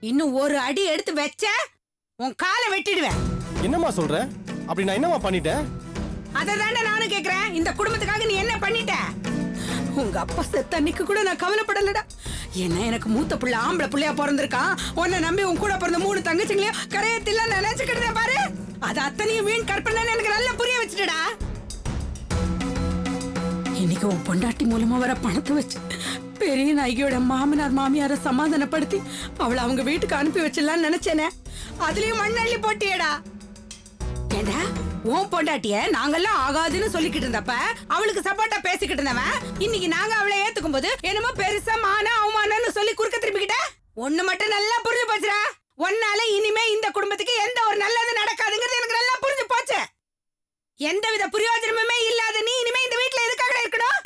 இன்னும் ஒரு அடி எடுத்து வச்ச உன் காலை வெட்டிடுவேன். என்னம்மா சொல்ற? அப்படி நான் என்னம்மா பண்ணிட்டேன்? அததானே நானும் கேக்குறேன். இந்த குடும்பத்துக்காக நீ என்ன பண்ணிட்ட? உங்க அப்பா செத்த அன்னைக்கு கூட நான் கவலைப்படலடா. என்ன எனக்கு மூத்த புள்ள ஆம்பளை புள்ளையா பிறந்திருக்கான். உன்னை நம்பி உன் கூட பிறந்த 3 தங்கச்சிங்களையும் கரையத்தில நினைச்சுக்கிட்டு பாரு. அது அத்தனையும் வீண் கற்பனை எனக்கு நல்லா புரிய வச்சுட்டடா. இன்னைக்கு உன் பொண்டாட்டி மூலமா வர பணத்தை வச்சு பெரிய நாயகியோட மாமனார் மாமியார சமாதானப்படுத்தி அவளை அவங்க வீட்டுக்கு அனுப்பி வச்சிடலாம்னு நினைச்சேனே. அதுலயும் மண்ணள்ளி போட்டியடா. ஏண்டா உன் பொண்டாட்டிய நாங்கெல்லாம் ஆகாதுன்னு சொல்லிக்கிட்டு இருந்தப்ப அவளுக்கு சப்போர்ட்டா பேசிக்கிட்டு இருந்தவன் இன்னைக்கு நாங்க அவளை ஏத்துக்கும் போது என்னமோ பெருசா மான அவமானம்னு சொல்லி குறுக்க திருப்பிக்கிட்ட. ஒண்ணு மட்டும் நல்லா புரிஞ்சு போச்சுடா. ஒன்னால இனிமே இந்த குடும்பத்துக்கு எந்த ஒரு நல்லது நடக்காதுங்கிறது எனக்கு நல்லா புரிஞ்சு போச்சு. எந்தவித பிரயோஜனமுமே இல்லாத நீ இனிமே இந்த வீட்டுல எதுக்காக இருக்கணும்?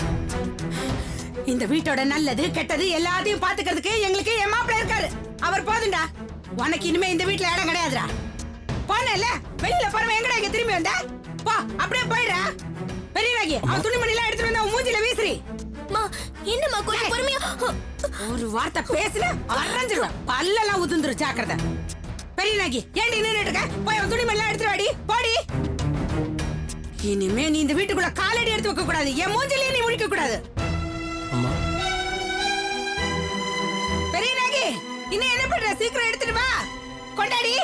இந்த வீட்டோட நல்லது கெட்டது எல்லாத்தையும் பாத்துக்கிறதுக்கு எங்களுக்கு என் மாப்பிள்ள இருக்காரு. அவர் போதுண்டா. உனக்கு இனிமே இந்த வீட்டுல இடம் கிடையாதுடா. போனல வெளியில போறவன் எங்கடா இங்க திரும்பி வந்த? போ அப்படியே போயிடா. பெரியராகி அவன் துணிமணி எல்லாம் எடுத்துட்டு வந்து மூஞ்சில வீசுறி. என்னம்மா கொஞ்சம் பொறுமையா ஒரு வார்த்தை பேசுன அரஞ்சிருவேன். பல்லெல்லாம் உதிர்ந்துரு ஜாக்கிரதை. பெரியராகி ஏண்டி நின்னுட்டு இருக்க? போய் அவன் துணிமணி எல்லாம் எடுத்துட்டு வாடி. போடி. இனிமே நீ இந்த வீட்டுக்குள்ள காலடி எடுத்து வைக்க கூடாது. என் மூஞ்சிலே நீ முழிக்க கூடாது. அம்மா பெரியராகி இன்னும் என்ன பண்ற? சீக்கிரம் எடுத்துட்டு வா. கொண்டாடி.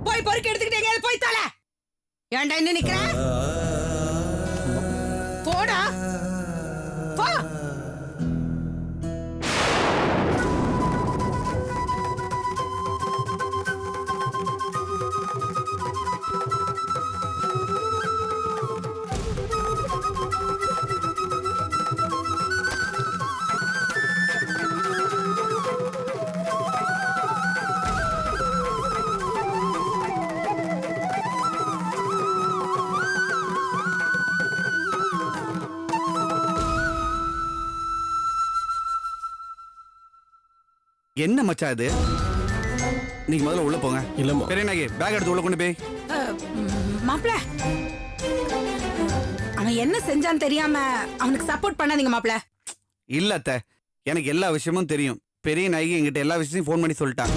போய் பொறுக்கி எடுத்துக்கிட்டே போய் தல. ஏன்டா என்ன நிக்கிற? போடா போ. என்ன மச்சா இது? நீங்க முதல்ல உள்ள போங்க. இல்லம்மா. பெரியநாயகி பேக் எடுத்து உள்ள கொண்டு போய். மாப்ள அவன் என்ன செஞ்சான்னு தெரியாம அவனுக்கு சப்போர்ட் பண்ணாதீங்க மாப்ள. இல்ல அத்தை, எனக்கு எல்லா விஷயமும் தெரியும். பெரிய நாயகி என்கிட்ட எல்லா விஷயத்தையும் ஃபோன் பண்ணி சொல்லிட்டான்.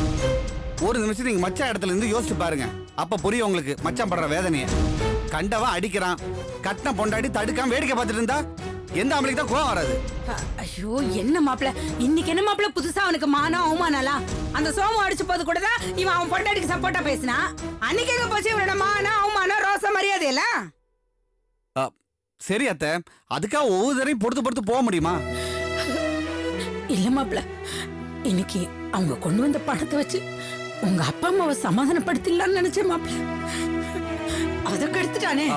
ஒரு நிமிஷம் நீங்க மச்சான் இடத்துல இருந்து யோசிச்சு பாருங்க. அப்ப புரியும் உங்களுக்கு மச்சான் படுற வேதனைய. கண்டவன் அடிக்கிறான், கட்டின பொண்டாடி தடுக்காம வேடிக்கை பார்த்துட்டு இருந்தா எந்த ஆம்பளைக்கு தான் கோவம் வராது? ஐயோ என்ன மாப்ள, இன்னைக்கு என்ன மாப்ள புதுசா அவனுக்கு மானம் அவமானலாம்? அந்த சோமம் அடிச்சு போது கூட தான் இவன் அவன் பொண்டாட்டிக்கு சப்போர்ட்டா பேசினா. அன்னைக்கு எங்க போச்சு இவனோட மானம் அவமானம் ரோச மரியாதை எல்லாம்? சரி அத்தை, அதுக்காக ஒவ்வொரு தரையும் பொறுத்து போக முடியுமா? இல்ல மாப்ள, இன்னைக்கு அவங்க கொண்டு வந்த பணத்தை வச்சு உங்க அப்பா அம்மாவை சமாதானப்படுத்திடலாம்னு நினைச்சேன் மாப்ள. அதை கெடுத்துட்டானே.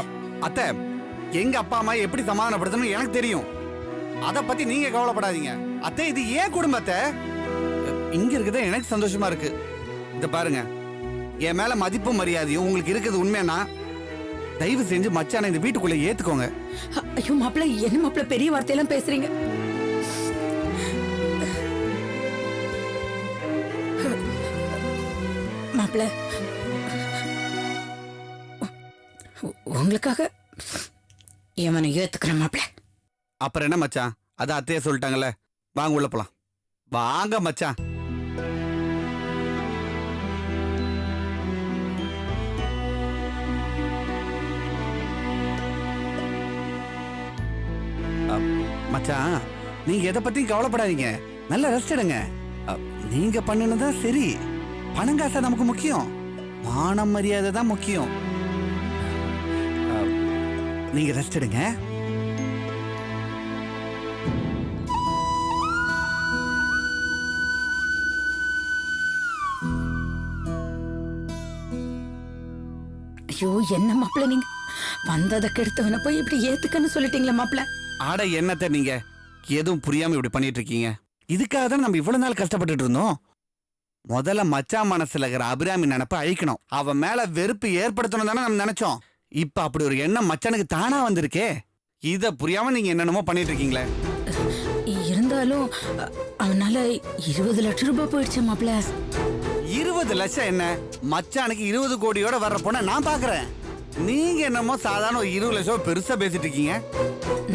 அத்தை, எங்க அப்பா அம்மா எப்படி சமாதானப்படுத்தணும் எனக்கு தெரியும். அத பத்தி நீங்க கவலைப்படாதீங்க. அத்தை, இது ஏன் குடும்பத்தை இங்க இருக்குதே எனக்கு சந்தோஷமா இருக்கு. இத பாருங்க, என் மேல மதிப்பும் மரியாதையும் உங்களுக்கு இருக்குது உண்மையா, தயவு செஞ்சு மச்சான இந்த வீட்டுக்குள்ள ஏத்துக்கோங்க. ஐயோ மாப்ள, என்ன மாப்ள பெரிய வார்த்தையெல்லாம் பேசுறீங்க? மாப்ள, உங்களுக்காக இவனை ஏத்துக்கிறேன் மாப்ள. அப்புறம் என்ன மச்சான், அத அத்தையே சொல்லிட்டாங்கல்ல, வாங்க உள்ள போலாம். வாங்க மச்சான். மச்சான், நீங்க எதை பத்தியும் கவலைப்படாதீங்க. நல்ல ரெஸ்ட் எடுங்க. நீங்க பண்ணுனதா சரி. பணங்காசா நமக்கு முக்கியம், மானம் மரியாதை தான் முக்கியம். நீங்க ரெஸ்ட் எடுங்க. ஐயோ என்ன மாப்பிள்ள நீங்க வந்ததை கெடுத்தவன போய் இப்படி ஏத்துக்கன்னு சொல்லிட்டீங்களா மாப்பிள்ள? ஆட என்னத்த நீங்க எதுவும் புரியாம இப்படி பண்ணிட்டு இருக்கீங்க? இதுக்காக தான் நம்ம இவ்வளவு நாள் கஷ்டப்பட்டுட்டு இருந்தோம். முதல்ல மச்சான் மனசுல இருக்கிற அபிராமி நினைப்ப அழிக்கணும், அவன் மேல வெறுப்பு ஏற்படுத்தணும் தானே நம்ம நினைச்சோம். இப்ப அப்படி ஒரு எண்ணம் மச்சானுக்கு தானா வந்திருக்கே. இத புரியாம நீங்க என்னென்னமோ பண்ணிட்டு இருக்கீங்களே. இருந்தாலும் அவனால 20 லட்சம் ரூபாய் போயிடுச்சு மாப்பிள்ள. 20 லட்சம் என்ன? மச்சானுக்கு 20 கோடியோட வர்ற பொண்ண நான் பாக்குறேன். நீங்க என்னமோ சாதாரண ஒரு 20 லட்சம் பெருசா பேசிட்டு இருக்கீங்க.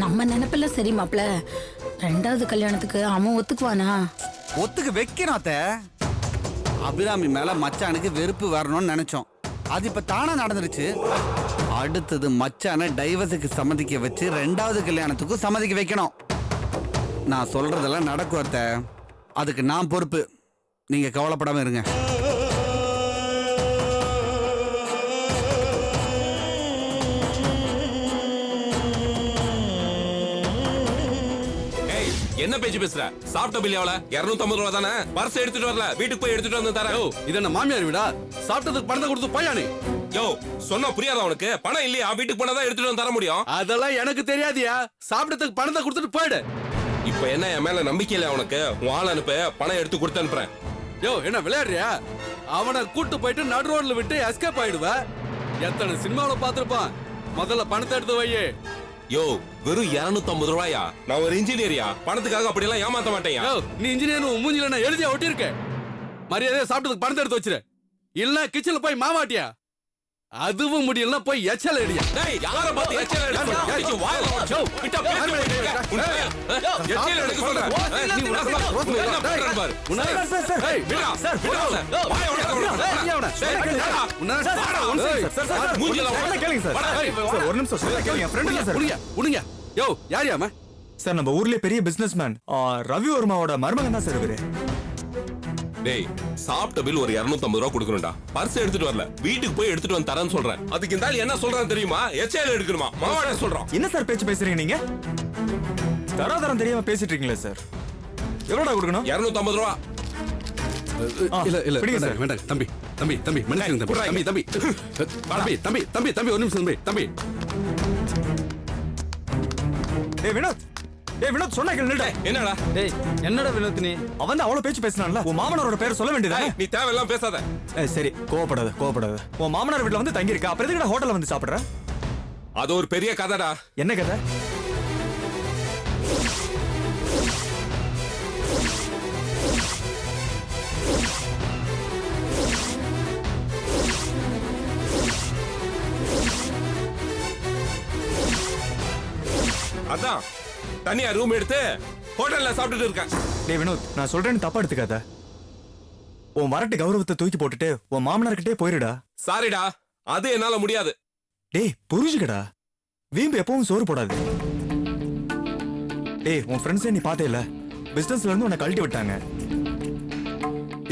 நம்ம நினைப்பெல்லாம் சரி மாப்பிள்ள, 2வது கல்யாணத்துக்கு அவன் ஒத்துக்குவானா? ஒத்துக்கு வைக்கணும் அத்த. அபிராமி மேல மச்சானுக்கு வெறுப்பு வரணும்னு நினைச்சோம், அது இப்ப தானா நடந்துருச்சு. அடுத்தது மச்சான டைவர்ஸுக்கு சம்மதிக்க வச்சு 2வது கல்யாணத்துக்கும் சம்மதிக்க வைக்கணும். நான் சொல்றதெல்லாம் நடக்கும் அத்த, அதுக்கு நான் பொறுப்பு. நீங்க கவலைப்படாம இருங்க. என்ன பேச்சு பேசுற? சாப்பிட்ட பில் எவ்வளவு? 250 ரூபா தானே? பர்ஸ் எடுத்துட்டு வரல, வீட்டுக்கு போய் எடுத்துட்டு வந்து தரேன். இது என்ன மாமியார் வீடா? சாப்பிட்டதுக்கு பணத்தை கொடுத்து போயானே. யோ சொன்னா புரியாதா உனக்கு? பணம் இல்லையா? வீட்டுக்கு போனா தான் எடுத்துட்டு வந்து தர முடியும். அதெல்லாம் எனக்கு தெரியாதியா? சாப்பிட்டதுக்கு பணத்தை கொடுத்துட்டு போயிடு. இப்ப என்ன என் மேல நம்பிக்கை இல்ல உனக்கு? உன் ஆள் அனுப்பு, பணம் எடுத்து கொடுத்து அனுப்புறேன். யோ என்ன விளையாடுறியா? அவனை கூட்டு போயிட்டு நடு ரோட்ல விட்டு எஸ்கேப் ஆயிடுவ. எத்தனை சினிமாவில பாத்துருப்பான். முதல்ல பணத்தை எடுத்து வையே. யோ வெறும் 250 ரூபாயா? நான் ஒரு இன்ஜினியரியா? பணத்துக்காக அப்படி எல்லாம் ஏமாத்த மாட்டேன். யோ நீ இன்ஜினியர் மூஞ்சில நான் எழுதியா ஒட்டியிருக்க. மரியாதையா சாப்பிட்டதுக்கு பணத்தை எடுத்து வச்சிரு. இல்ல கிச்சன்ல போய் மாவாட்டியா? அதுவும் முடியல போய் எச்சல எடியா. டேய் யார பாத்து எச்சல எடுக்க? வாயில வச்சு விட்ட பேர் எச்சல எடுக்க சொல்ற. நீ என்ன பண்ற பாரு. ஏய் விடா சார் விடா சார். வாய உடைக்க சார். மூஞ்சில கேளுங்க சார். ஒரு நிமிஷம் சொல்ல கேளுங்க. என் ஃப்ரெண்ட் சார். உடுங்க. யோ யார் யாமா? சார் நம்ம ஊர்லயே பெரிய பிசினஸ்மேன் ரவி வர்மாவோட மருமகன் தான் சார் இவரு. டேய் சாப்பிட்ட பில் ஒரு 250 ரூபா கொடுக்கணும்டா. பர்ஸ் எடுத்துட்டு வரல, வீட்டுக்கு போய் எடுத்துட்டு வந்து தரேன்னு சொல்றேன். அதுக்கு இந்த ஆள் என்ன சொல்றான்னு தெரியுமா? எச்ஏல எடுக்கணுமா? மாவாட்ட சொல்றான். என்ன சார் பேச்சு பேசுறீங்க நீங்க? தராதரம் தெரியாம பேசிட்டு இருக்கீங்களா சார்? எவ்வளோடா கொடுக்கணும்? 250 ரூபா. இல்ல பிடிங்க சார். வேண்டாம் தம்பி தம்பி தம்பி மன்னிச்சுங்க தம்பி. தம்பி தம்பி தம்பி தம்பி தம்பி ஒரு நிமிஷம் தம்பி. டேய் வினோத், டேய் வினோத் சொன்னா கேளுடா. என்னடா? டேய் என்னடா வினோத் நீ? அவன் தான் அவ்வளவு பேச்சு பேசினான்ல. உன் மாமனாரோட பேர் சொல்ல வேண்டியதானே? நீ தேவையெல்லாம் பேசாத. சரி கோவப்படாத. உன் மாமனார் வீட்ல வந்து தங்கி இருக்க, அப்புறம் எதுக்கு ஹோட்டல்ல வந்து சாப்பிடுற? அது ஒரு பெரிய கதைடா. என்ன கதை? அதான் தனியா ரூம் எடுத்து ஹோட்டல்ல சாப்பிட்டுட்டு இருக்கேன். டேய் வினோத், நான் சொல்றேன்னு தப்பா எடுத்துக்காத. உன் வரட்டு கௌரவத்தை தூக்கி போட்டுட்டு உன் மாமனார்கிட்டே போயிருடா. சாரிடா, அது என்னால முடியாது. டேய் புரிஞ்சுக்கடா, வீம்பு எப்பவும் சோறு போடாது. டேய் உன் ஃப்ரெண்ட்ஸே நீ பார்த்தே இல்ல, பிசினஸ்ல இருந்து உன்னை கழட்டி விட்டாங்க.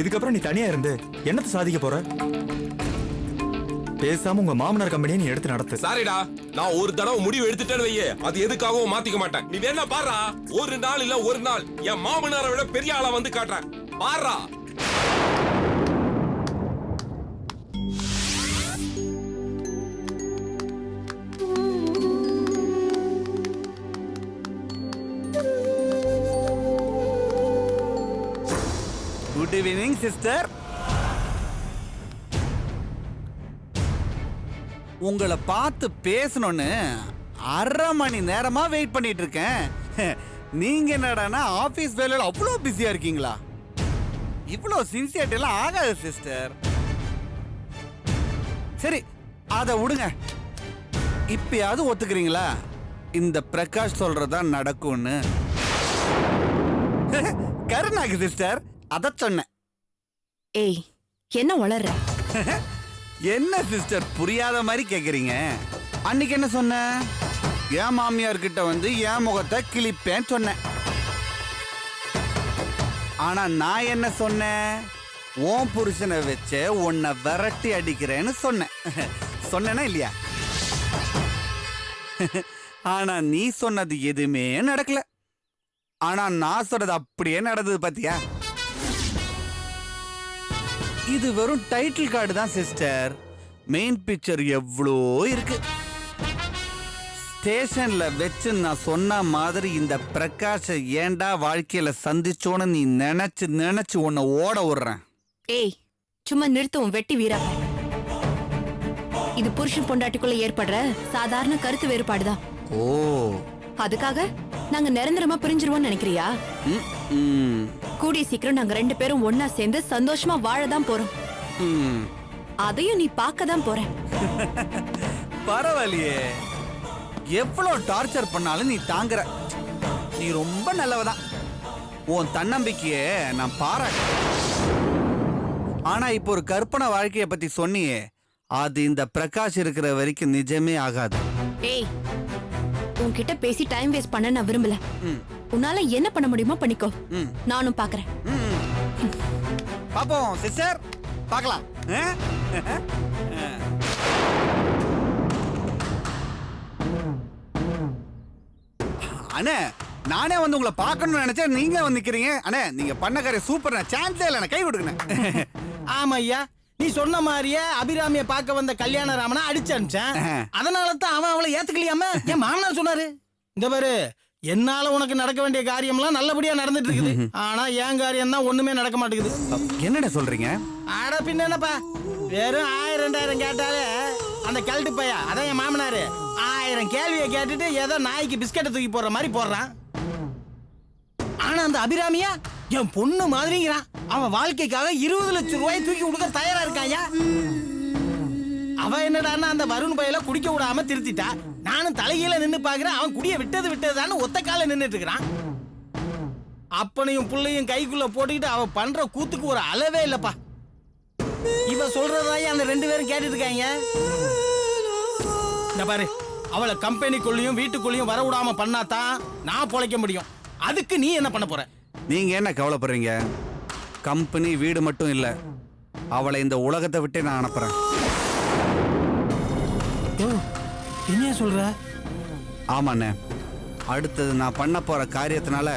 இதுக்கப்புறம் நீ தனியா இருந்து என்னத்தை சாதிக்க போற? பேசாம உங்க மாமனார் கம்பெனியை நீ எடுத்து நடத்து. சாரிடா, நான் ஒரு தடவை முடிவு எடுத்துட்டேன்னு வையே, அது எதுக்காகவும் மாத்திக்க மாட்டேன். நீ வேணா பாரா, ஒரு நாள் இல்ல ஒரு நாள் என் மாமனாரை விட பெரிய ஆளா வந்து காட்டுறேன். பாரா. Good evening sister. உங்களை பார்த்து பேசணும்னு 1/2 மணி நேரமா வெயிட் பண்ணிட்டு இருக்கேன். நீங்க என்னடானா ஆபீஸ் வேலையில அவ்வளோ பிஸியா இருக்கீங்களா? இவ்வளோ சின்சியரிட்டி எல்லாம் ஆகாது சிஸ்டர். சரி அதை விடுங்க. இப்பயாவது ஒத்துக்கிறீங்களா இந்த பிரகாஷ் சொல்றதா நடக்கும்னு? கருணாக்கு சிஸ்டர் அத சொன்னேன். ஏய் என்ன வளர்ற? என்ன சிஸ்டர் புரியாத மாதிரி கேக்குறீங்க? அன்னைக்கு என்ன சொன்ன? என் மாமியார் கிட்ட வந்து என் முகத்தை கிளிப்பேன்னு சொன்னேன். ஆனா நான் என்ன சொன்னேன்? உன் புருஷனை வச்சு உன்னை விரட்டி அடிக்கிறேன்னு சொன்னேன். சொன்னேனா இல்லையா? ஆனா நீ சொன்னது எதுவுமே நடக்கல. ஆனா நான் சொன்னது அப்படியே நடந்தது பாத்தியா? இது வெறும் டைட்டில் கார்டு தான் சிஸ்டர். மெயின் பிக்சர் எவ்வளோ இருக்கு. ஸ்டேஷன்ல வச்சு நான் சொன்ன மாதிரி இந்த பிரகாஷ ஏண்டா வாழ்க்கையில சந்திச்சோன்னு நீ நினைச்சு உன்னை ஓட விடுறேன். ஏய் சும்மா நிறுத்தும் வெட்டி வீரா. இது புருஷன் பொண்டாட்டிக்குள்ள ஏற்படுற சாதாரண கருத்து வேறுபாடுதான். ஓ, அதுக்காக நாங்க நிரந்தரமா பிரிஞ்சிருவோம்னு நினைக்கிறியா? கூடிய சீக்கிரம் நாங்க 2 பேரும் ஒன்னா சேர்ந்து சந்தோஷமா வாழதான் போறோம். அதையும் நீ பார்க்க தான் போற. பரவாயில்லையே, எவ்வளவு டார்ச்சர் பண்ணாலும் நீ தாங்குற. நீ ரொம்ப நல்லவதான். உன் தன்னம்பிக்கைய நான் பாராட்டேன். ஆனா இப்போ ஒரு கற்பனை வாழ்க்கைய பத்தி சொன்னியே, அது இந்த பிரகாஷ் இருக்கிற வரைக்கும் நிஜமே ஆகாது. ஏய் உன்கிட்ட பேசி டைம் வேஸ்ட் பண்ண நான் விரும்பல. உன்னால என்ன பண்ண முடியுமோ பண்ணிக்கோ. நானும் பாக்குறேன். பாப்போம் சிஸ்டர், பார்க்கலாம். அண்ணே, நானே வந்து உங்களை பார்க்கணும்னு நினைச்சேன், நீங்க வந்து நிக்கிறீங்க. அண்ணே, நீங்க பண்ண காரியம் சூப்பர். சான்ஸே இல்லை, கை கொடுக்கணும். ஆமா ஐயா, நீ சொன்ன மாதிரியே அபிராமிய பார்க்க வந்த கல்யாண ராமனை அடிச்சு அனுப்பிச்சேன். அதனால தான் அவன் அவளை ஏத்துக்கலையாம என் மாமனார் சொன்னாரு. இந்த பாரு, என்னால உனக்கு நடக்க வேண்டிய காரியம்லாம் நல்லபடியா நடந்துட்டு இருக்குது. ஆனா என் காரியம் தான் ஒண்ணுமே நடக்க மாட்டேங்குது. என்னடா சொல்றீங்க? ஆட பின்ன என்னப்பா, வெறும் 1000-2000 கேட்டாலே அந்த கழட்டு பையா, அதான் என் மாமனாரு 1000 கேள்வியை கேட்டுட்டு ஏதோ நாய்க்கு பிஸ்கட்டை தூக்கி போடுற மாதிரி போடுறான். ஆனா அந்த அபிராமியா என் பொண்ணு மாதிரிங்கிறான். அவன் வாழ்க்கைக்காக 20 லட்சம் ரூபாய் தூக்கி கொடுக்க தயாரா இருக்காயா. அவன் என்னடான்னா அந்த வருண் பையில குடிக்க விடாம திருத்திட்டா. நானும் தலைகீழ நின்னு பாக்குறேன். அவன் குடிய விட்டதுதான்னு ஒத்த கால நின்னுட்டு இருக்கிறான். அப்பனையும் புள்ளையும் கைக்குள்ள போட்டுக்கிட்டு அவ பண்ற கூத்துக்கு ஒரு அளவே இல்லப்பா. இவ சொல்றதாயே அந்த 2 பேரும் கேட்டுட்டு இருக்காங்க. இந்த பாரு, அவளை கம்பெனிக்குள்ளயும் வீட்டுக்குள்ளயும் வர விடாம பண்ணாதான் நான் பொழைக்க முடியும். அதுக்கு நீ என்ன பண்ண போற? நீங்க என்ன கவலைப்படுறீங்க? கம்பெனி வீடு மட்டும் இல்ல, அவளை இந்த உலகத்தை விட்டே நான் அனுப்புறேன். என்ன சொல்ற? ஆமாண்ணே, அடுத்தது நான் பண்ண போற காரியத்தினால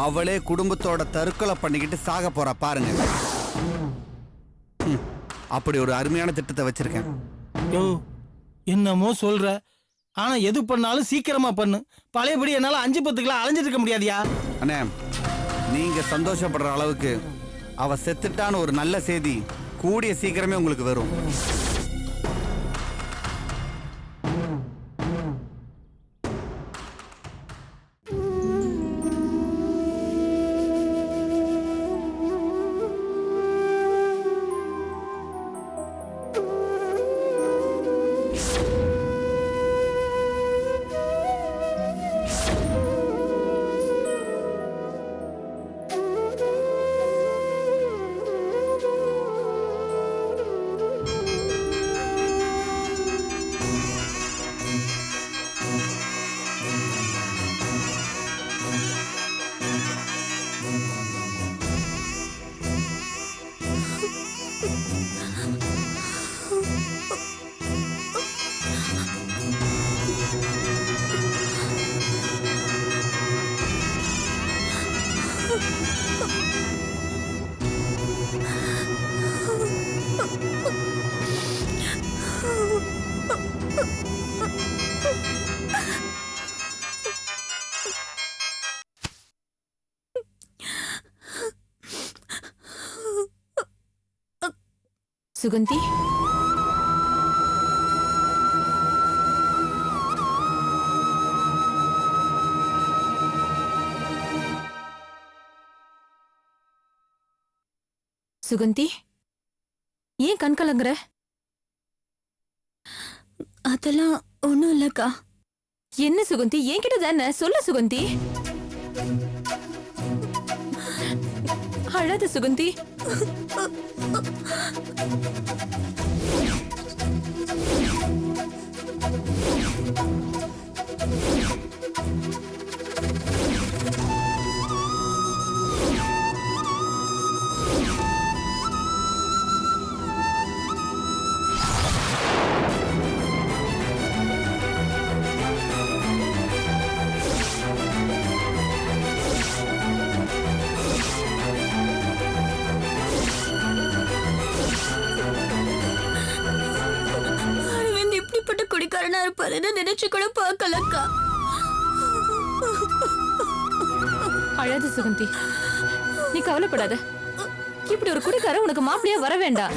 அவளே குடும்பத்தோட தற்கொலை பண்ணிக்கிட்டு சாக போறா பாருங்க. அப்படி ஒரு அருமையான திட்டத்தை வச்சிருக்கேன். என்னமோ சொல்ற, ஆனா எது பண்ணாலும் சீக்கிரமா பண்ணு. பழையபடி என்னால 5-10 கிலோ அலைஞ்சிட்டு இருக்க முடியாதியா? அண்ணே, நீங்க சந்தோஷப்படுற அளவுக்கு அவ செத்துட்டான்னு ஒரு நல்ல செய்தி கூடிய சீக்கிரமே உங்களுக்கு வரும். சுகந்தி, சுகந்தி, ஏன் கண் கலங்குற? அதெல்லாம் ஒண்ணும் இல்லக்கா. என்ன சுகந்தி, என்கிட்ட தானே சொல்லு சுகந்தி. அழாத சுகந்தி. இருப்பாருன்னு நினைச்சு கூட பார்க்கலக்கா. அழாத சுகந்தி, நீ கவலைப்படாத. இப்படி ஒரு குடிக்காரன் உனக்கு மாப்பிளையா வர வேண்டாம்.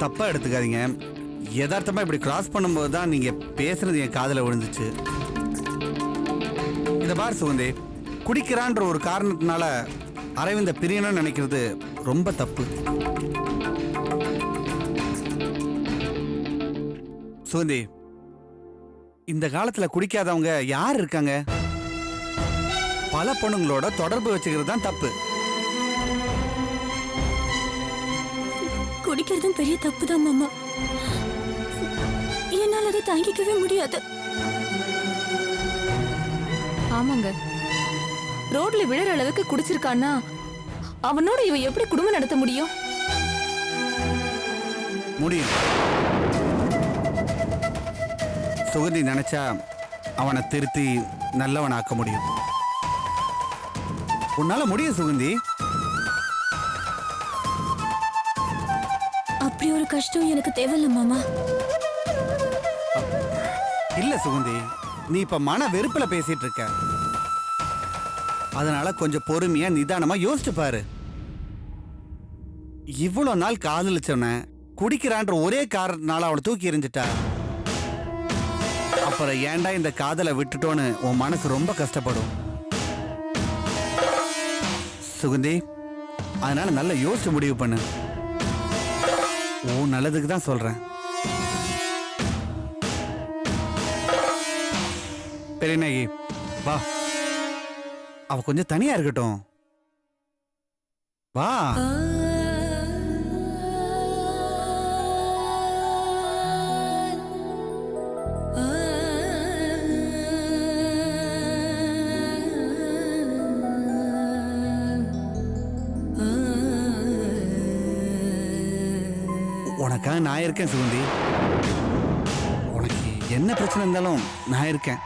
தப்பா எடுத்துக்காதீங்க. யதார்த்தமா இப்படி கிராஸ் பண்ணும்போது தான் நீங்க பேசுறது என் காதுல விழுந்துச்சு. இத பார் சுகந்தி, குடிக்கிறான்ற ஒரு காரணத்தினால அரவிந்த பிரியணும்னு நினைக்கிறது ரொம்ப தப்பு. சுகந்தி, இந்த காலத்துல குடிக்காதவங்க யார் இருக்காங்க? பல பொண்ணுங்களோட தொடர்பு வச்சுக்கிறது தான் தப்பு. குடிக்கிறதும் பெரிய தப்பு தான் மாமா. என்னால் அதை தாங்கிக்கவே முடியாது. ஆமாங்க, ரோட்ல விழற அளவுக்கு குடிச்சிருக்கான்னா அவனோட இவ எப்படி குடும்பம் நடத்த முடியும்? முடியும். சுகந்தி நினைச்சா அவனை திருத்தி நல்லவனாக்க முடியும். உன்னால முடியும் சுகந்தி. அப்படி ஒரு கஷ்டம் எனக்கு தேவையில்ல மாமா. இல்ல சுகந்தி, நீ இப்ப மன வெறுப்புல பேசிட்டு இருக்க. அதனால கொஞ்சம் பொறுமையா நிதானமா யோசிச்சு பாரு. இவ்வளவு நாள் காதலிச்சவன குடிக்கிறான்ற ஒரே காரணத்தினால அவளை தூக்கி எறிஞ்சிட்டா. அப்புறம் ஏன்டா இந்த காதலை விட்டுட்டோன்னு உன் மனசு ரொம்ப கஷ்டப்படும் சுகந்தி. அதனால நல்லா யோசிச்சு முடிவு பண்ணு. ஓ நல்லதுக்கு தான் சொல்றேன். பெரியநாயகி வா, அவ கொஞ்சம் தனியா இருக்கட்டும். வா. உனக்காக நான் இருக்கேன் சுகந்தி. உனக்கு என்ன பிரச்சனை இருந்தாலும் நான் இருக்கேன்.